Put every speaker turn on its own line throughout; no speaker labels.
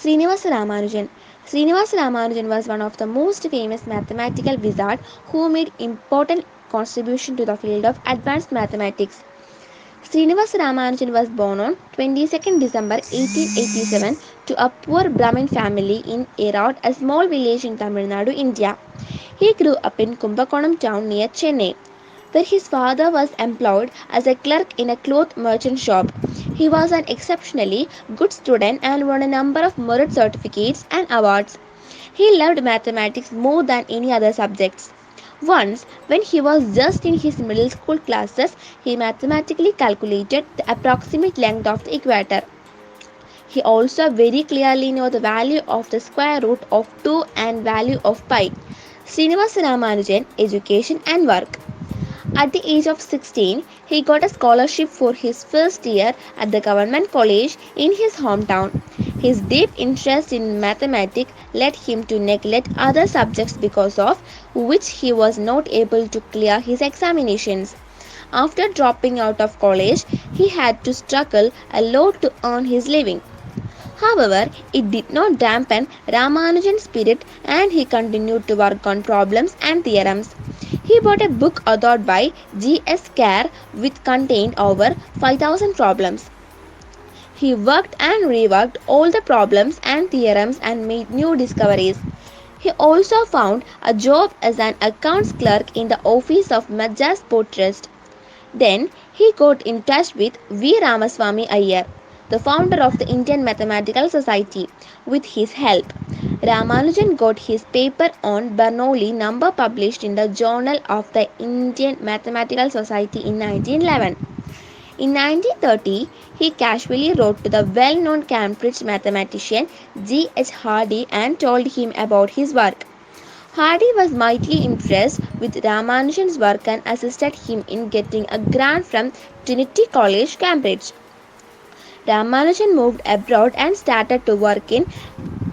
Srinivasa Ramanujan. Srinivasa Ramanujan was one of the most famous mathematical wizards who made important contribution to the field of advanced mathematics. Srinivasa Ramanujan was born on 22nd December 1887 to a poor Brahmin family in Erode, a small village in Tamil Nadu, India. He grew up in Kumbakonam town near Chennai, where his father was employed as a clerk in a cloth merchant shop. He was an exceptionally good student and won a number of merit certificates and awards. He loved mathematics more than any other subjects. Once, when he was just in his middle school classes, he mathematically calculated the approximate length of the equator. He also very clearly knew the value of the square root of 2 and value of pi. Srinivasa Ramanujan, Education and Work. At the age of 16, he got a scholarship for his first year at the government college in his hometown. His deep interest in mathematics led him to neglect other subjects because of which he was not able to clear his examinations. After dropping out of college, he had to struggle a lot to earn his living. However, it did not dampen Ramanujan's spirit and he continued to work on problems and theorems. He bought a book authored by G.S. Kerr which contained over 5,000 problems. He worked and reworked all the problems and theorems and made new discoveries. He also found a job as an accounts clerk in the office of Madras Port Trust. Then he got in touch with V. Ramaswamy Iyer, the founder of the Indian Mathematical Society. With his help, Ramanujan got his paper on Bernoulli number published in the Journal of the Indian Mathematical Society in 1911. In 1930, he casually wrote to the well-known Cambridge mathematician G. H. Hardy and told him about his work. Hardy was mightily impressed with Ramanujan's work and assisted him in getting a grant from Trinity College, Cambridge. Ramanujan moved abroad and started to work in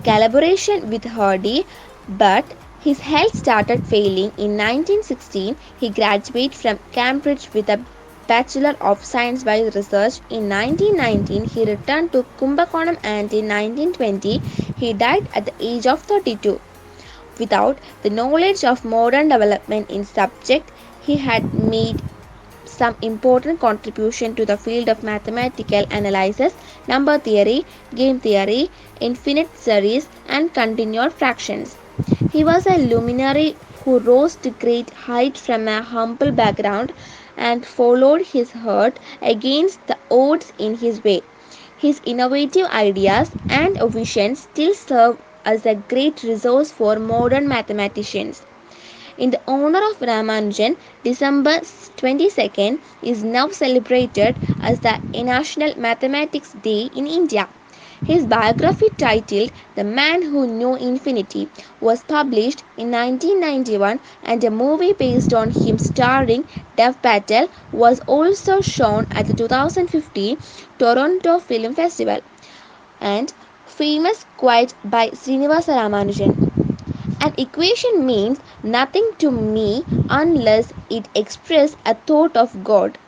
collaboration with Hardy, but his health started failing. In 1916, he graduated from Cambridge with a Bachelor of Science by Research. In 1919, he returned to Kumbakonam and in 1920, he died at the age of 32. Without the knowledge of modern development in subject, he had made some important contribution to the field of mathematical analysis, number theory, game theory, infinite series, and continued fractions. He was a luminary who rose to great height from a humble background and followed his heart against the odds in his way. His innovative ideas and visions still serve as a great resource for modern mathematicians. In the honor of Ramanujan, December 22nd is now celebrated as the National Mathematics Day in India. His biography titled The Man Who Knew Infinity was published in 1991 and a movie based on him starring Dev Patel was also shown at the 2015 Toronto Film Festival and famous quote by Srinivasa Ramanujan. An equation means nothing to me unless it expresses a thought of God.